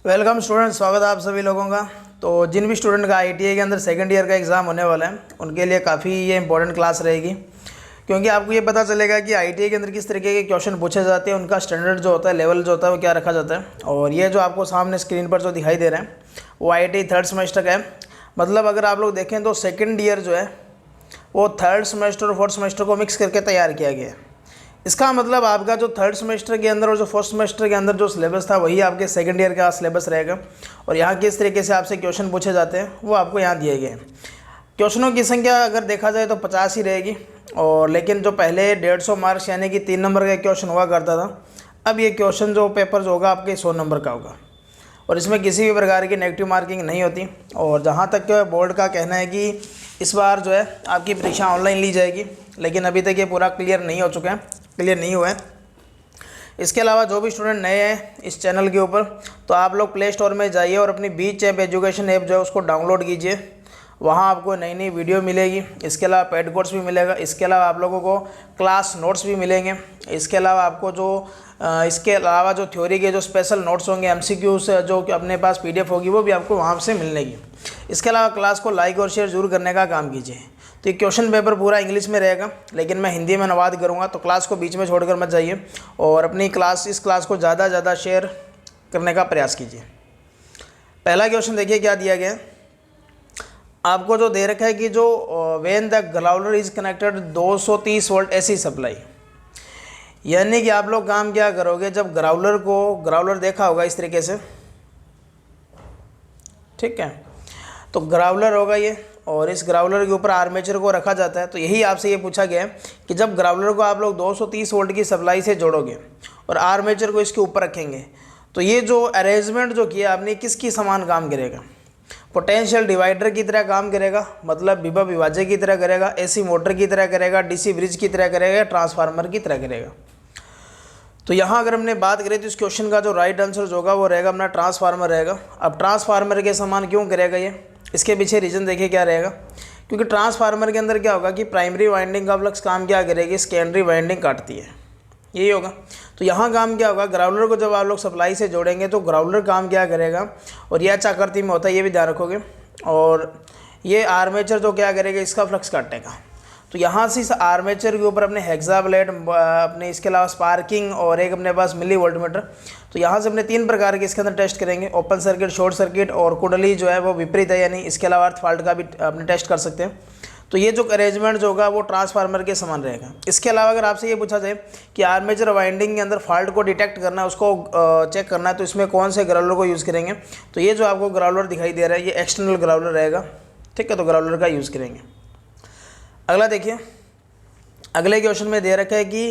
Welcome student, स्वागत है आप सभी लोगों का। तो जिन भी स्टूडेंट का आईटीआई के अंदर सेकंड ईयर का एग्ज़ाम होने वाला है उनके लिए काफ़ी ये इंपॉर्टेंट क्लास रहेगी, क्योंकि आपको ये पता चलेगा कि आईटीआई के अंदर किस तरीके के क्वेश्चन पूछे जाते हैं, उनका स्टैंडर्ड जो होता है, लेवल जो होता है वो क्या रखा जाता है। और ये जो आपको सामने स्क्रीन पर जो दिखाई दे रहे हैं वो आईटीआई थर्ड सेमेस्टर का है। मतलब अगर आप लोग देखें तो सेकेंड ईयर जो है वो थर्ड सेमेस्टर और फोर्थ सेमेस्टर को मिक्स करके तैयार किया गया है। इसका मतलब आपका जो थर्ड सेमेस्टर के अंदर और जो फोर्थ सेमेस्टर के अंदर जो सिलेबस था वही आपके सेकंड ईयर का सिलेबस रहेगा। और यहाँ किस तरीके से आपसे क्वेश्चन पूछे जाते हैं वो आपको यहाँ दिए गए हैं। क्वेश्चनों की संख्या अगर देखा जाए तो 50 ही रहेगी, और लेकिन जो पहले 150 मार्क्स यानी कि 3 नंबर का क्वेश्चन हुआ करता था, अब ये क्वेश्चन जो पेपर जो होगा आपके 100 नंबर का होगा और इसमें किसी भी प्रकार की नेगेटिव मार्किंग नहीं होती। और जहाँ तक बोर्ड का कहना है कि इस बार जो है आपकी परीक्षा ऑनलाइन ली जाएगी, लेकिन अभी तक ये पूरा क्लियर नहीं हुआ है। इसके अलावा जो भी स्टूडेंट नए हैं इस चैनल के ऊपर, तो आप लोग प्ले स्टोर में जाइए और अपनी बीच ऐप एजुकेशन ऐप जो है उसको डाउनलोड कीजिए। वहाँ आपको नई नई वीडियो मिलेगी, इसके अलावा पेड कोर्स भी मिलेगा, इसके अलावा आप लोगों को क्लास नोट्स भी मिलेंगे। इसके अलावा आपको इसके अलावा जो थ्योरी के जो स्पेशल नोट्स होंगे, एमसीक्यूज जो अपने पास पीडीएफ होगी वो भी आपको वहाँ से मिलेगी। इसके अलावा क्लास को लाइक और शेयर जरूर करने का काम कीजिए। तो ये क्वेश्चन पेपर पूरा इंग्लिश में रहेगा, लेकिन मैं हिंदी में अनुवाद करूँगा, तो क्लास को बीच में छोड़कर मत जाइए और अपनी इस क्लास को ज़्यादा से ज़्यादा शेयर करने का प्रयास कीजिए। पहला क्वेश्चन देखिए क्या दिया गया है। आपको जो दे रखा है कि जो when the Growler is connected 230 volt AC supply, यानी कि आप लोग काम क्या करोगे, जब ग्राउलर देखा होगा इस तरीके से, ठीक है, तो ग्राउलर होगा ये, और इस ग्राउलर के ऊपर आर्मेचर को रखा जाता है। तो यही आपसे ये पूछा गया है कि जब ग्राउलर को आप लोग 230 वोल्ट की सप्लाई से जोड़ोगे और आर्मेचर को इसके ऊपर रखेंगे, तो ये जो अरेंजमेंट जो किया आपने किसकी समान काम करेगा, पोटेंशियल डिवाइडर की तरह काम करेगा, मतलब विभव विभाजक की तरह करेगा, एसी मोटर की तरह करेगा, डीसी ब्रिज की तरह करेगा, ट्रांसफार्मर की तरह करेगा। तो यहाँ अगर हमने बात करें तो इस क्वेश्चन का जो राइट आंसर जो होगा वो रहेगा अपना ट्रांसफार्मर रहेगा। अब ट्रांसफार्मर के समान क्यों करेगा ये, इसके पीछे रीज़न देखिए क्या रहेगा। क्योंकि ट्रांसफार्मर के अंदर क्या होगा कि प्राइमरी वाइंडिंग का फ्लक्स काम क्या करेगी, सेकेंडरी वाइंडिंग काटती है, यही होगा। तो यहाँ काम क्या होगा, ग्राउलर को जब आप लोग सप्लाई से जोड़ेंगे तो ग्राउलर काम क्या करेगा, और ये आकृति में होता है, ये भी ध्यान रखोगे। और ये आर्मेचर जो क्या करेगा, इसका फ्लक्स काटेगा। तो यहाँ से इस आर्मेचर के ऊपर अपने हेक्साब्लेड, अपने इसके अलावा स्पार्किंग और एक अपने पास मिली वोल्टमीटर, तो यहाँ से अपने 3 प्रकार के इसके अंदर टेस्ट करेंगे, ओपन सर्किट, शॉर्ट सर्किट और कुंडली जो है वो विपरीत है, यानी इसके अलावा अर्थ फॉल्ट का भी अपने टेस्ट कर सकते हैं। तो ये जो अरेंजमेंट जो होगा वो ट्रांसफार्मर के समान रहेगा। इसके अलावा अगर आपसे ये पूछा जाए कि आर्मेचर वाइंडिंग के अंदर फॉल्ट को डिटेक्ट करना है, उसको चेक करना है, तो इसमें कौन से ग्राउलर को यूज़ करेंगे, तो ये जो आपको ग्राउलर दिखाई दे रहा है ये एक्सटर्नल ग्राउलर रहेगा, ठीक है, तो ग्राउलर का यूज़ करेंगे। अगला देखिए, अगले क्वेश्चन में दे रखा है कि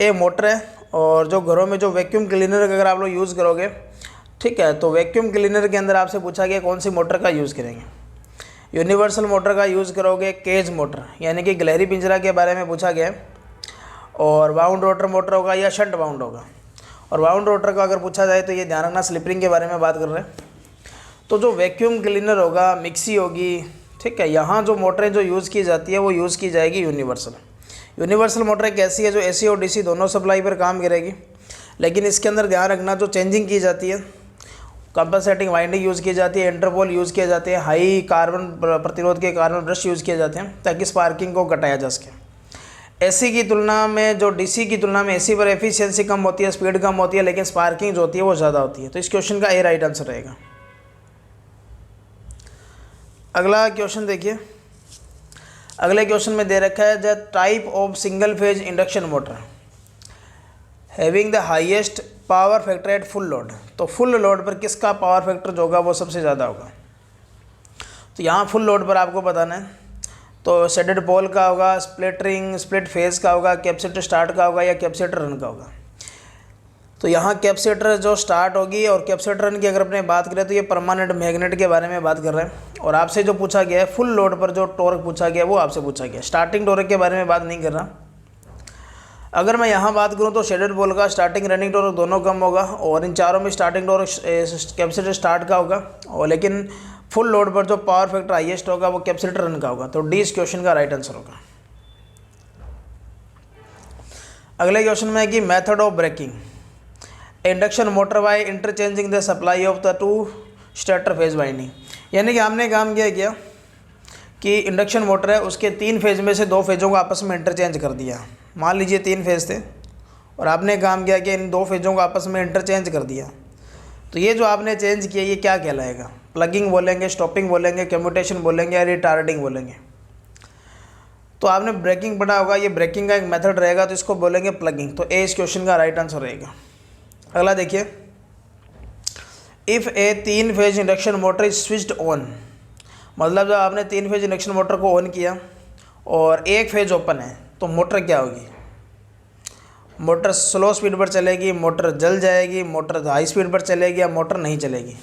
ये मोटर है और जो घरों में जो वैक्यूम क्लीनर अगर आप लोग यूज़ करोगे, ठीक है, तो वैक्यूम क्लीनर के अंदर आपसे पूछा गया कौन सी मोटर का यूज़ करेंगे। यूनिवर्सल मोटर का यूज़ करोगे, केज मोटर यानी कि गिलहरी पिंजरा के बारे में पूछा गया है, और वाउंड रोटर मोटर होगा या शंट वाउंड होगा। और वाउंड रोटर का अगर पूछा जाए तो ये ध्यान रखना स्लिपरिंग के बारे में बात कर रहे हैं। तो जो वैक्यूम क्लीनर होगा, मिक्सी होगी, ठीक है, यहाँ जो मोटरें जो यूज़ की जाती है वो यूज़ की जाएगी यूनिवर्सल मोटर एक ऐसी है जो एसी और डीसी दोनों सप्लाई पर काम करेगी, लेकिन इसके अंदर ध्यान रखना जो चेंजिंग की जाती है, कंपनसेटिंग वाइंडिंग यूज़ की जाती है, इंटरपोल यूज़ किए जाते हैं, हाई कार्बन प्रतिरोध के कार्बन ब्रश यूज़ किए जाते हैं ताकि स्पार्किंग को घटाया जा सके। एसी की तुलना में जो डीसी की तुलना में एसी पर एफिशिएंसी कम होती है, स्पीड कम होती है, लेकिन स्पार्किंग जो होती है वो ज़्यादा होती है। तो इस क्वेश्चन का ए राइट आंसर रहेगा। अगला क्वेश्चन देखिए, अगले क्वेश्चन में दे रखा है the type of single phase induction motor having the highest power factor at full load. तो फुल लोड पर किसका पावर फैक्टर जो होगा वो सबसे ज़्यादा होगा। तो यहाँ फुल लोड पर आपको बताना है, तो शेडेड पोल का होगा, स्प्लिट फेज का होगा, कैपेसिटर स्टार्ट का होगा या कैपेसिटर रन का होगा। तो यहाँ कैपेसिटर जो स्टार्ट होगी और कैपेसिटर रन की अगर अपने बात करें तो ये परमानेंट मैग्नेट के बारे में बात कर रहे हैं। और आपसे जो पूछा गया है फुल लोड पर जो टॉर्क पूछा गया वो आपसे पूछा गया, स्टार्टिंग टॉर्क के बारे में बात नहीं कर रहा। अगर मैं यहाँ बात करूँ तो शेडेड पोल का स्टार्टिंग रनिंग टॉर्क दोनों कम होगा, और इन चारों में स्टार्टिंग टॉर्क कैपेसिटर स्टार्ट का होगा, और लेकिन फुल लोड पर जो पावर फैक्टर हाईएस्ट होगा वो कैपेसिटर रन का होगा। तो डी इस क्वेश्चन का राइट आंसर होगा। अगले क्वेश्चन में है कि method of braking induction motor by interchanging the supply of the two starter phase winding. यानी कि हमने काम किया कि इंडक्शन मोटर है, उसके 3 फेज में से 2 फेजों को आपस में इंटरचेंज कर दिया। मान लीजिए 3 फेज थे और आपने काम किया कि इन 2 फेजों को आपस में इंटरचेंज कर दिया। तो ये जो आपने चेंज किया ये क्या कहलाएगा? प्लगिंग बोलेंगे, स्टॉपिंग बोलेंगे, कम्यूटेशन बोलेंगे या रिटार्डिंग बोलेंगे। तो आपने ब्रेकिंग पढ़ा होगा, ये ब्रेकिंग का एक मेथड रहेगा, तो इसको बोलेंगे प्लगिंग। तो ए इस क्वेश्चन का राइट आंसर रहेगा। अगला देखिए, if A 3 phase induction motor is switched on, मतलब जब आपने 3 फेज इंडक्शन मोटर को ऑन किया और 1 फेज ओपन है तो मोटर क्या होगी? मोटर स्लो स्पीड पर चलेगी, मोटर जल जाएगी, मोटर हाई स्पीड पर चलेगी या मोटर नहीं चलेगी।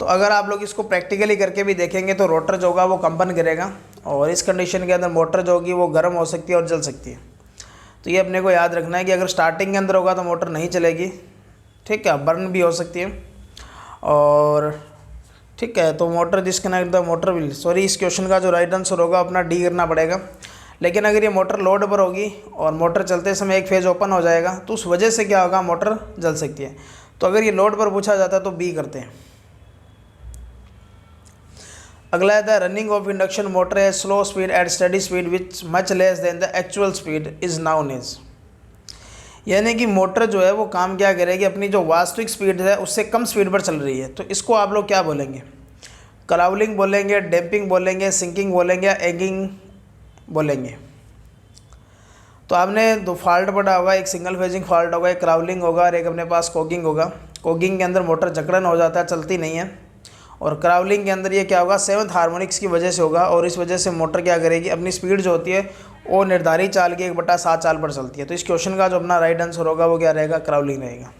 तो अगर आप लोग इसको प्रैक्टिकली करके भी देखेंगे तो रोटर जो होगा वो कंपन करेगा और इस कंडीशन के अंदर मोटर जो होगी वो गर्म हो सकती है और जल सकती है। तो ये अपने को याद रखना है कि अगर स्टार्टिंग के अंदर होगा तो मोटर नहीं चलेगी, ठीक है, बर्न भी हो सकती है। और ठीक है, तो motor disconnect the motor will, sorry इस क्वेश्चन का जो राइट आंसर होगा अपना डी करना पड़ेगा। लेकिन अगर ये मोटर लोड पर होगी और मोटर चलते समय 1 फेज ओपन हो जाएगा तो उस वजह से क्या होगा? मोटर जल सकती है। तो अगर ये लोड पर पूछा जाता है तो बी करते हैं। अगला है the running of induction motor है slow speed at steady speed which much less than the actual speed is known as. यानी कि मोटर जो है वो काम क्या करेगी? अपनी जो वास्तविक स्पीड है उससे कम स्पीड पर चल रही है, तो इसको आप लोग क्या बोलेंगे? क्राउलिंग बोलेंगे, डैम्पिंग बोलेंगे, सिंकिंग बोलेंगे या एगिंग बोलेंगे। तो आपने 2 फॉल्ट पढ़ा होगा, एक सिंगल फेजिंग फॉल्ट होगा, एक क्राउलिंग होगा और एक अपने पास कोगिंग होगा। कोगिंग के अंदर मोटर जकड़न हो जाता है, चलती नहीं है। और क्राउलिंग के अंदर ये क्या होगा? 7th हार्मोनिक्स की वजह से होगा और इस वजह से मोटर क्या करेगी? अपनी स्पीड जो होती है वो निर्धारित चाल की 1/7 चाल पर चलती है। तो इस क्वेश्चन का जो अपना राइट आंसर होगा वो क्या रहेगा? क्राउलिंग रहेगा।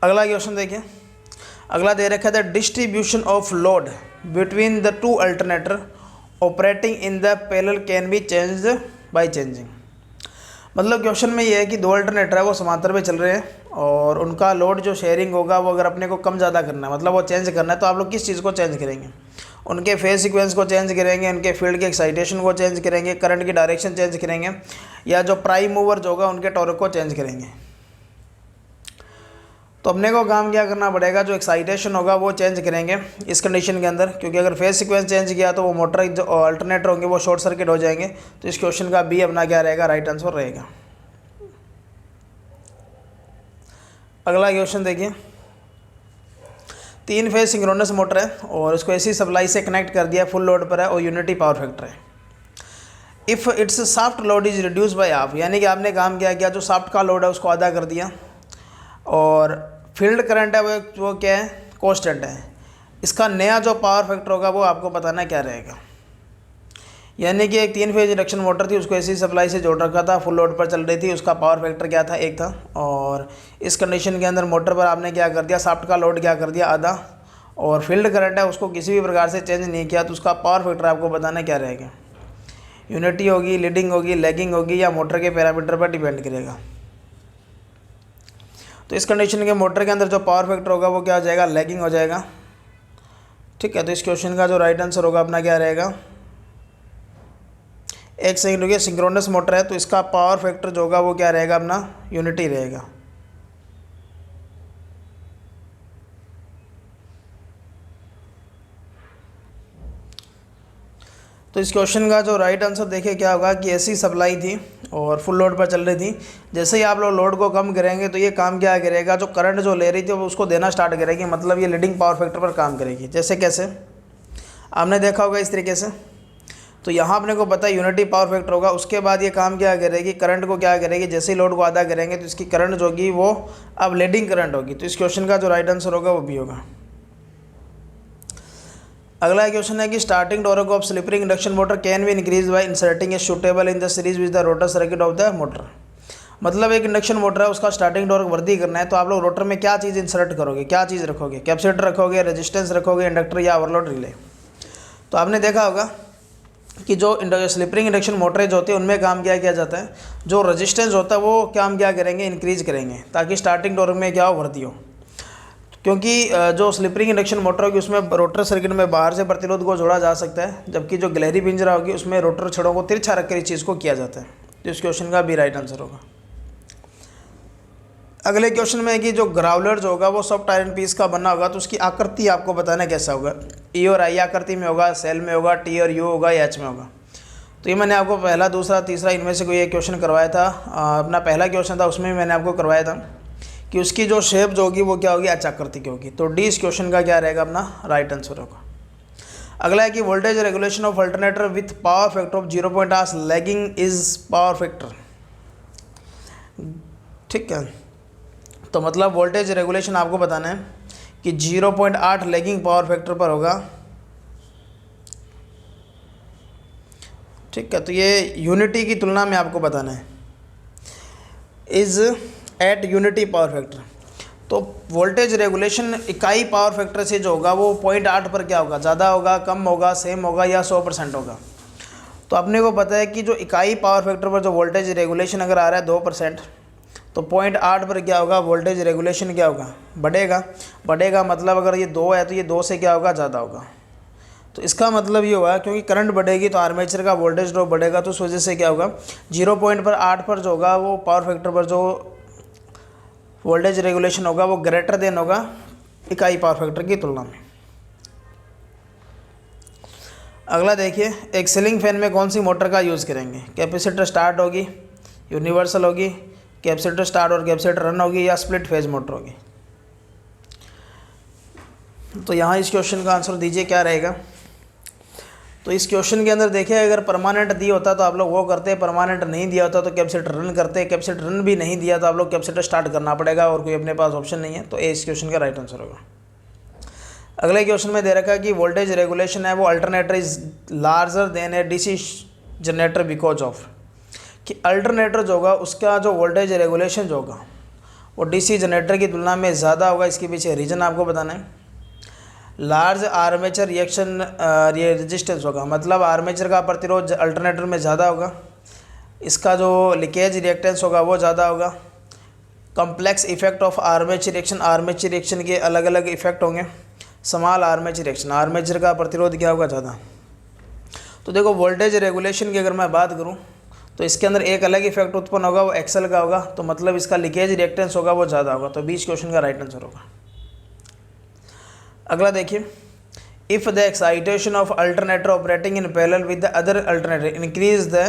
अगला क्वेश्चन देखिए, अगला दे रखा था distribution of load between the 2 alternator operating in the parallel can be changed by changing. मतलब क्वेश्चन में ये है कि 2 अल्टरनेटर है वो समांतर में चल रहे हैं और उनका लोड जो शेयरिंग होगा वो अगर अपने को कम ज़्यादा करना है, मतलब वो चेंज करना है, तो आप लोग किस चीज़ को चेंज करेंगे? उनके फेज सीक्वेंस को चेंज करेंगे, उनके फील्ड के एक्साइटेशन को चेंज करेंगे, करंट की डायरेक्शन चेंज करेंगे, या जो प्राइम मूवर जो होगा उनके टॉर्क को चेंज करेंगे। तो अपने को काम क्या करना पड़ेगा? जो एक्साइटेशन होगा वो चेंज करेंगे इस कंडीशन के अंदर, क्योंकि अगर फेज सीक्वेंस चेंज किया तो वो मोटर जो अल्टरनेटर होंगे वो शॉर्ट सर्किट हो जाएंगे। तो इस क्वेश्चन का बी अपना क्या रहेगा? राइट आंसर रहेगा। अगला क्वेश्चन देखिए, 3 फेज सिंक्रोनस मोटर है और इसको एसी सप्लाई से कनेक्ट कर दिया, फुल लोड पर है और यूनिटी पावर फैक्टर है। If it's soft load is reduce by half, यानी कि आपने काम क्या किया? जो सॉफ्ट का लोड है उसको आधा कर दिया और फील्ड करंट है वो क्या है? कांस्टेंट है। इसका नया जो पावर फैक्टर होगा वो आपको बताना क्या रहेगा। यानी कि एक 3 फेज इंडक्शन मोटर थी, उसको एसी सप्लाई से जोड़ रखा था, फुल लोड पर चल रही थी, उसका पावर फैक्टर क्या था? 1 था। और इस कंडीशन के अंदर मोटर पर आपने क्या कर दिया? सॉफ्ट का लोड क्या कर दिया? आधा। और फील्ड करंट है उसको किसी भी प्रकार से चेंज नहीं किया, तो उसका पावर फैक्टर आपको बताना क्या रहेगा? यूनिटी होगी, लीडिंग होगी, लैगिंग होगी या मोटर के पैरामीटर पर डिपेंड करेगा। तो इस कंडीशन के मोटर के अंदर जो पावर फैक्टर होगा वो क्या हो जाएगा? लैगिंग हो जाएगा। ठीक है, तो इस क्वेश्चन का जो राइट आंसर होगा अपना क्या रहेगा? 1 सेकंड रुकिए, सिंक्रोनस मोटर है तो इसका पावर फैक्टर जो होगा वो क्या रहेगा? अपना यूनिटी रहेगा। तो इस क्वेश्चन का जो राइट आंसर देखिए क्या होगा कि एसी सप्लाई थी और फुल लोड पर चल रही थी। जैसे ही आप लोग लोड को कम करेंगे तो ये काम क्या करेगा? जो करंट जो ले रही थी वो उसको देना स्टार्ट करेगी, मतलब ये लीडिंग पावर फैक्टर पर काम करेगी। जैसे कैसे? आपने देखा होगा इस तरीके से। तो यहाँ अपने को पता है यूनिटी पावर फैक्टर होगा, उसके बाद ये काम क्या करेगी? करंट को क्या करेगी? जैसे ही लोड को आधा करेंगे तो इसकी करंट जो होगी वो अब लीडिंग करंट होगी। तो इस क्वेश्चन का जो राइट आंसर होगा वो भी होगा। अगला क्वेश्चन है कि starting torque of slip ring induction motor can be increase by inserting a suitable in the series with the rotor circuit of the motor. मतलब एक इंडक्शन मोटर है, उसका स्टार्टिंग टॉर्क वृद्धि करना है तो आप लोग रोटर में क्या चीज़ इंसर्ट करोगे? क्या चीज़ रखोगे? कैपेसिटर रखोगे, रेजिस्टेंस रखोगे, इंडक्टर या ओवरलोड रिले। तो आपने देखा होगा कि जो स्लिप रिंग इंडक्शन मोटरें जो होती है उनमें काम क्या किया जाता है? जो रेजिस्टेंस होता है वो काम क्या करेंगे? इंक्रीज करेंगे, ताकि स्टार्टिंग टॉर्क में क्या हो? वृद्धि हो। क्योंकि जो स्लिप रिंग इंडक्शन मोटर होगी उसमें रोटर सर्किट में बाहर से प्रतिरोध को जोड़ा जा सकता है, जबकि जो गिलहरी पिंजरा होगी उसमें रोटर छड़ों को तिरछा रख कर इस चीज़ को किया जाता है। तो इस क्वेश्चन का भी राइट आंसर होगा। अगले क्वेश्चन में है कि जो ग्राउलर जो होगा वो सॉफ्ट आयरन पीस का बना होगा, तो उसकी आकृति आपको बताना कैसा होगा। ई और आई आकृति में होगा, सेल में होगा, टी और यू होगा या एच में होगा। तो ये मैंने आपको पहला, दूसरा, तीसरा इनमें से कोई एक क्वेश्चन करवाया था। अपना पहला क्वेश्चन था उसमें भी मैंने आपको करवाया था कि उसकी जो शेप जो होगी वो क्या होगी, एच आकृति की होगी। तो डी इस क्वेश्चन का क्या रहेगा, अपना राइट आंसर होगा। अगला है कि voltage regulation of alternator with power factor of 0.8 lagging is power factor. ठीक है, तो मतलब वोल्टेज रेगुलेशन आपको बताना है कि 0.8 लैगिंग पावर फैक्टर पर होगा। ठीक है, तो ये यूनिटी की तुलना में आपको बताना है, is eight unity power factor. तो वोल्टेज रेगुलेशन इकाई पावर फैक्टर से जो होगा वो 0.8 पर क्या होगा, ज़्यादा होगा, कम होगा, सेम होगा या 100% होगा। तो अपने को पता है कि जो इकाई पावर फैक्टर पर जो वोल्टेज रेगुलेशन अगर आ रहा है 2%, तो 0.8 पर क्या होगा, वोल्टेज रेगुलेशन क्या होगा, बढ़ेगा। मतलब अगर ये 2 है तो ये 2 से क्या होगा, ज़्यादा होगा। तो इसका मतलब ये हुआ क्योंकि करंट बढ़ेगी तो आर्मेचर का वोल्टेज ड्रॉप बढ़ेगा, तो उस वजह से क्या होगा, 0.8 पर जो होगा वो पावर फैक्टर पर जो वोल्टेज रेगुलेशन होगा वो ग्रेटर देन होगा इकाई पावर फैक्टर की तुलना में। अगला देखिए, एक सीलिंग फैन में कौन सी मोटर का यूज़ करेंगे। कैपेसिटर स्टार्ट होगी, यूनिवर्सल होगी, कैपेसिटर स्टार्ट और कैपेसिटर रन होगी या स्प्लिट फेज मोटर होगी। तो यहाँ इस क्वेश्चन का आंसर दीजिए क्या रहेगा। तो इस क्वेश्चन के अंदर देखिए, अगर परमानेंट दिया होता तो आप लोग वो करते, परमानेंट नहीं दिया होता तो कैपेसिटर रन करते, कैपेसिटर रन भी नहीं दिया तो आप लोग कैपेसिटर स्टार्ट करना पड़ेगा और कोई अपने पास ऑप्शन नहीं है। तो ए इस क्वेश्चन का राइट आंसर होगा। अगले क्वेश्चन में दे रखा है कि वोल्टेज रेगुलेशन है वो alternator is larger than A DC generator because of, कि अल्टरनेटर जो होगा उसका जो वोल्टेज रेगुलेशन जो होगा वो डीसी जनरेटर की तुलना में ज़्यादा होगा। इसके पीछे रीज़न आपको बताना है। लार्ज आर्मेचर रिएक्शन रेजिस्टेंस होगा, मतलब आर्मेचर का प्रतिरोध अल्टरनेटर में ज़्यादा होगा। इसका जो लीकेज रिएक्टेंस होगा वो ज़्यादा होगा। Complex effect of armature reaction के अलग अलग इफेक्ट होंगे। स्मॉल आर्मेचर रिएक्शन, आर्मेचर का प्रतिरोध क्या होगा, ज़्यादा। तो देखो वोल्टेज रेगुलेशन की अगर मैं बात करूँ तो इसके अंदर एक अलग इफेक्ट उत्पन्न होगा, वो एक्सेल का होगा। तो मतलब इसका लीकेज रिएक्टेंस होगा वो ज़्यादा होगा। तो 20 क्वेश्चन का राइट आंसर होगा। अगला देखिए, if the excitation of alternator operating in parallel with the other alternator increase the.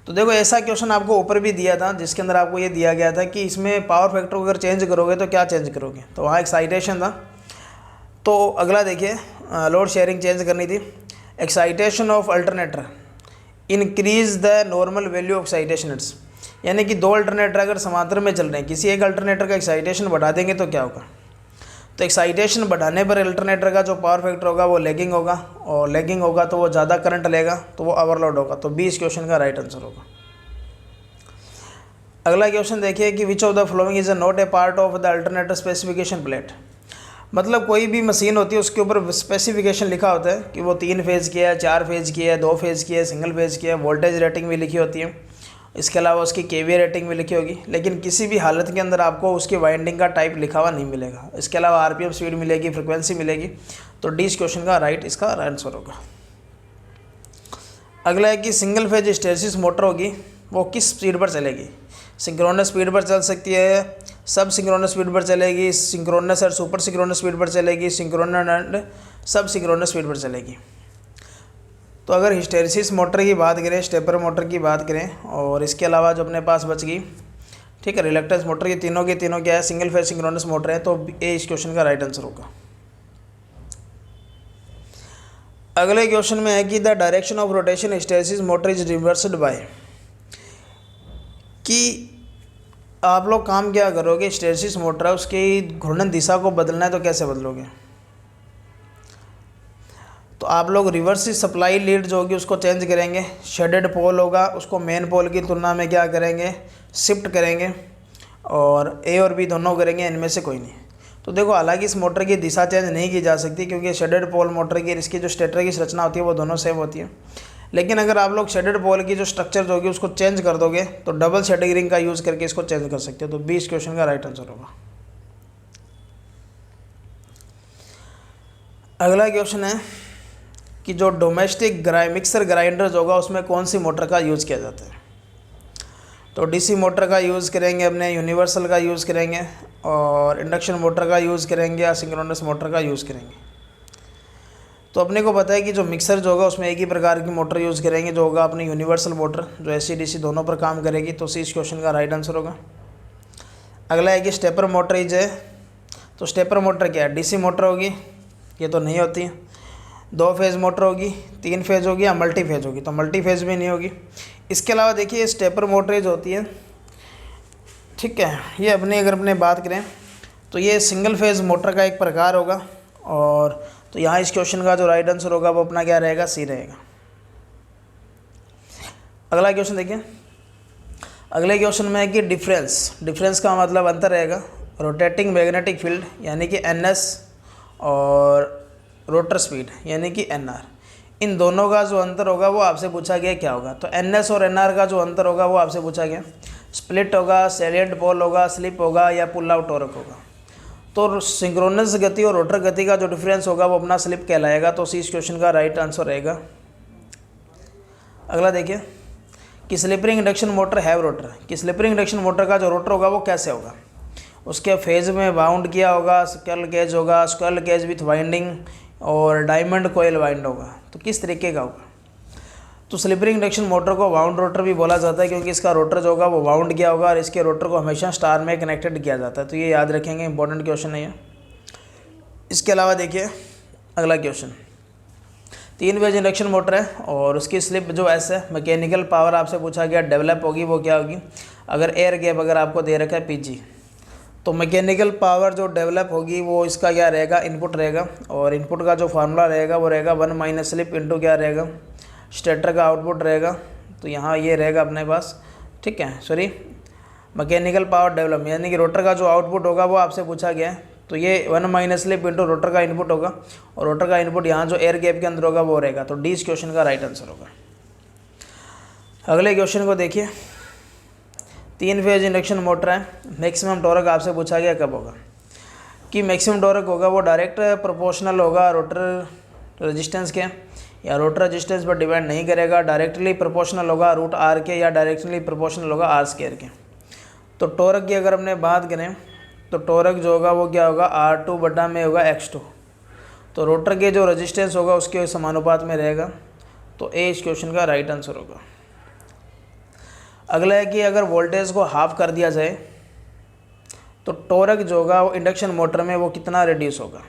तो देखो ऐसा क्वेश्चन आपको ऊपर भी दिया था जिसके अंदर आपको ये दिया गया था कि इसमें पावर फैक्टर को अगर चेंज करोगे तो क्या चेंज करोगे, तो वहाँ एक्साइटेशन था। तो अगला देखिए, लोड शेयरिंग चेंज करनी थी। Excitation of alternator increase the normal value of excitations, यानी कि 2 अल्टरनेटर अगर समांतर में चल रहे हैं, किसी एक अल्टरनेटर का एक्साइटेशन बढ़ा देंगे तो क्या होगा। तो एक्साइटेशन बढ़ाने पर अल्टरनेटर का जो पावर फैक्टर होगा वो लैगिंग होगा, और लैगिंग होगा तो वो ज़्यादा करंट लेगा, तो वो ओवरलोड होगा। तो 20 क्वेश्चन का राइट आंसर होगा। अगला क्वेश्चन देखिए कि which of the following is not a part of the alternator specification plate. मतलब कोई भी मशीन होती है उसके ऊपर स्पेसिफिकेशन लिखा होता है कि वो 3 फेज़ की है, 4 फेज़ की है, 2 फेज़ की है, सिंगल फेज़ की है, वोल्टेज रेटिंग भी लिखी होती है। इसके अलावा उसकी केवीए रेटिंग भी लिखी होगी, लेकिन किसी भी हालत के अंदर आपको उसकी वाइंडिंग का टाइप लिखा हुआ नहीं मिलेगा। इसके अलावा आरपीएम स्पीड मिलेगी, फ्रिक्वेंसी मिलेगी। तो डी इस क्वेश्चन का राइट इसका आंसर होगा। अगला है कि सिंगल फेज हिस्टैरिसीस मोटर होगी वो किस स्पीड पर चलेगी। सिंक्रोनस स्पीड पर चल सकती है, सब सिंक्रोनस स्पीड पर चलेगी, सिंक्रोनस और सुपर सिंक्रोनस स्पीड पर चलेगी, सिंक्रोनस एंड सब सिंक्रोनस स्पीड पर चलेगी। तो अगर हिस्टैरिसीस मोटर की बात करें, स्टेपर मोटर की बात करें, और इसके अलावा जो अपने पास बच गई, ठीक है, रिलक्टेंस मोटर, की तीनों क्या है, सिंगल फेज सिंक्रोनस मोटर है। तो ए इस क्वेश्चन का राइट आंसर होगा। अगले क्वेश्चन में है कि the direction of rotation hysteresis motor is reversed bye, कि आप लोग काम क्या करोगे, हिस्टैरिसीस मोटर है उसकी घूर्णन दिशा को बदलना है तो कैसे बदलोगे। तो आप लोग रिवर्स सप्लाई लीड जो होगी उसको चेंज करेंगे। शेडेड पोल होगा उसको मेन पोल की तुलना में क्या करेंगे, शिफ्ट करेंगे, और ए और बी दोनों करेंगे, इनमें से कोई नहीं। तो देखो हालांकि इस मोटर की दिशा चेंज नहीं की जा सकती क्योंकि शेडेड पोल मोटर की इसकी जो स्टेटर की संरचना होती है वो दोनों सेम होती है। लेकिन अगर आप लोग शेडेड पोल की जो स्ट्रक्चर जो होगी उसको चेंज कर दोगे तो डबल शेडिंग रिंग का यूज़ करके इसको चेंज कर सकते हो। तो 20 क्वेश्चन का राइट आंसर होगा। अगला क्वेश्चन है कि जो डोमेस्टिक मिक्सर ग्राइंडर होगा उसमें कौन सी मोटर का यूज़ किया जाता है। तो डीसी मोटर का यूज़ करेंगे, अपने यूनिवर्सल का यूज़ करेंगे, और इंडक्शन मोटर का यूज़ करेंगे या सिंक्रोनस मोटर का यूज़ करेंगे। तो अपने को पता है कि जो मिक्सर जो होगा उसमें एक ही प्रकार की मोटर यूज़ करेंगे, जो होगा अपनी यूनिवर्सल मोटर, जो एसी डीसी दोनों पर काम करेगी। तो सी इस क्वेश्चन का राइट आंसर होगा। अगला है कि स्टेपर मोटर इज है। तो स्टेपर मोटर क्या है? डीसी मोटर होगी, ये तो नहीं होती। 2 फेज़ मोटर होगी, 3 फेज़ होगी या मल्टी फेज़ होगी, तो मल्टी फेज़ भी नहीं होगी। इसके अलावा देखिए स्टेपर मोटरेज होती है, ठीक है, ये अगर अपने बात करें तो ये सिंगल फेज़ मोटर का एक प्रकार होगा। और तो यहाँ इस क्वेश्चन का जो राइट आंसर होगा वो अपना क्या रहेगा? सी रहेगा। अगला क्वेश्चन देखिए। अगले क्वेश्चन में है कि डिफरेंस का मतलब अंतर रहेगा रोटेटिंग मैग्नेटिक फील्ड यानी कि NS और रोटर स्पीड यानी कि NR, इन दोनों का जो अंतर होगा वो आपसे पूछा गया क्या होगा। तो NS और NR का जो अंतर होगा वो आपसे पूछा गया। स्प्लिट होगा, सैलिएंट पोल होगा, स्लिप होगा या पुल आउट टॉर्क होगा। तो सिंक्रोनस गति और रोटर गति का जो डिफरेंस होगा वो अपना स्लिप कहलाएगा। तो सी इस क्वेश्चन का राइट आंसर रहेगा। अगला देखिए कि slip ring induction motor have rotor, कि स्लिपरिंग इंडक्शन मोटर का जो रोटर होगा वो कैसे होगा? उसके फेज़ में बाउंड किया होगा, स्क्विरल केज होगा, स्क्विरल केज विथ वाइंडिंग और डायमंड कोयल वाइंड होगा। तो किस तरीके का होगा? तो स्लिपरिंग इंडक्शन मोटर को वाउंड रोटर भी बोला जाता है क्योंकि इसका रोटर जो होगा वो वाउंड किया होगा और इसके रोटर को हमेशा स्टार में कनेक्टेड किया जाता है। तो ये याद रखेंगे, इंपॉर्टेंट क्वेश्चन है ये। इसके अलावा देखिए अगला क्वेश्चन, 3 फेज इंडक्शन मोटर है और उसकी स्लिप जो एस है, मैकेनिकल पावर आपसे पूछा गया डेवलप होगी, वो क्या होगी? अगर एयर गैप अगर आपको दे रखा है PG, तो मैकेनिकल पावर जो डेवलप होगी वो इसका क्या रहेगा? इनपुट रहेगा। और इनपुट का जो फार्मूला रहेगा वो रहेगा 1 माइनस स्लिप इंटू क्या रहेगा? स्टेटर का आउटपुट रहेगा। तो यहाँ ये रहेगा अपने पास, ठीक है, सॉरी, मैकेनिकल पावर डेवलप यानी कि रोटर का जो आउटपुट होगा वो आपसे पूछा गया है। तो ये 1 माइनस स्लिप इंटू रोटर का इनपुट होगा और रोटर का इनपुट यहाँ जो एयर गैप के अंदर होगा वो रहेगा। तो डी इस क्वेश्चन का राइट आंसर होगा। अगले क्वेश्चन को देखिए, 3 फेज इंडक्शन मोटर है, मैक्सिमम टॉर्क आपसे पूछा गया कब होगा? कि मैक्सिमम टॉर्क होगा वो डायरेक्ट प्रोपोर्शनल होगा रोटर रेजिस्टेंस के, या रोटर रेजिस्टेंस पर डिपेंड नहीं करेगा, डायरेक्टली प्रोपोर्शनल होगा रूट R के, या डायरेक्टली प्रोपोर्शनल होगा R स्क्वायर के। तो टॉर्क की अगर हमने बात करें तो टॉर्क जो होगा वो क्या होगा? R2 बटा में होगा X2। तो रोटर के जो रेजिस्टेंस होगा उसके समानुपात में रहेगा। तो ए इस क्वेश्चन का राइट आंसर होगा। अगला है कि अगर वोल्टेज को हाफ कर दिया जाए तो टॉर्क जो होगा वो इंडक्शन मोटर में वो कितना रिड्यूस होगा?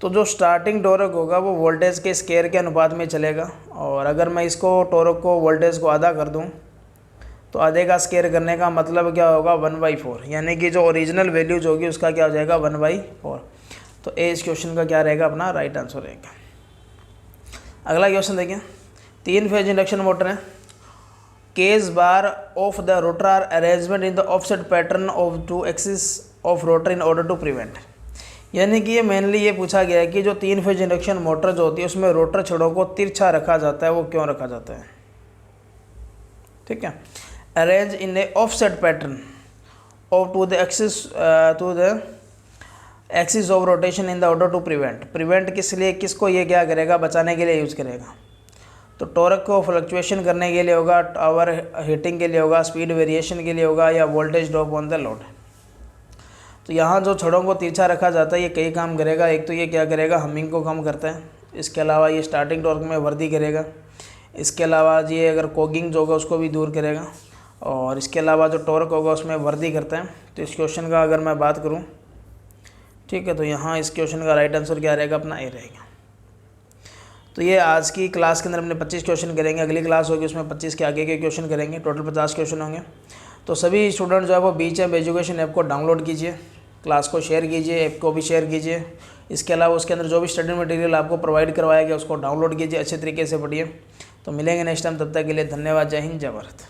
तो जो स्टार्टिंग टॉर्क होगा वो वोल्टेज के स्केयर के अनुपात में चलेगा। और अगर मैं इसको टॉर्क को वोल्टेज को आधा कर दूं तो आधे का स्केयर करने का मतलब क्या होगा? 1/4, यानी कि जो ओरिजिनल वैल्यू जो होगी उसका क्या हो जाएगा? 1/4। तो ए इस क्वेश्चन का क्या रहेगा? अपना राइट आंसर रहेगा। अगला क्वेश्चन देखिए, 3 फेज इंडक्शन मोटर है, cage bar of the rotor are arrangement in the offset pattern of 2 axis of rotor in order to prevent, यानी कि ये मेनली ये पूछा गया है कि जो 3 फेज इंडक्शन मोटर जो होती है उसमें रोटर छड़ों को तिरछा रखा जाता है, वो क्यों रखा जाता है? ठीक है, arrange in a offset pattern of to the axis of rotation in the order to prevent किस लिए, किसको ये क्या करेगा? बचाने के लिए यूज़ करेगा। तो टॉर्क को फ्लक्चुएशन करने के लिए होगा, टावर हीटिंग के लिए होगा, स्पीड वेरिएशन के लिए होगा, या voltage drop on the load. तो यहाँ जो छड़ों को तिरछा रखा जाता है ये कई काम करेगा। एक तो ये क्या करेगा? हमिंग को कम करता है। इसके अलावा ये स्टार्टिंग टॉर्क में वृद्धि करेगा। इसके अलावा ये अगर कोगिंग जो होगा उसको भी दूर करेगा। और इसके अलावा जो टॉर्क होगा उसमें वृद्धि करता है। तो इस क्वेश्चन का अगर मैं बात करूँ, ठीक है, तो यहाँ इस क्वेश्चन का राइट आंसर क्या रहेगा? अपना ए रहेगा। तो ये आज की क्लास के अंदर हमने 25 क्वेश्चन करेंगे। अगली क्लास होगी उसमें 25 के आगे के क्वेश्चन करेंगे। टोटल 50 क्वेश्चन होंगे। तो सभी स्टूडेंट जो है वो BHM एजुकेशन ऐप को डाउनलोड कीजिए, क्लास को शेयर कीजिए, ऐप को भी शेयर कीजिए। इसके अलावा उसके अंदर जो भी स्टडी मटेरियल आपको प्रोवाइड करवाया गया उसको डाउनलोड कीजिए, अच्छे तरीके से पढ़िए। तो मिलेंगे नेक्स्ट टाइम, तब तक के लिए धन्यवाद। जय हिंद, जय भारत।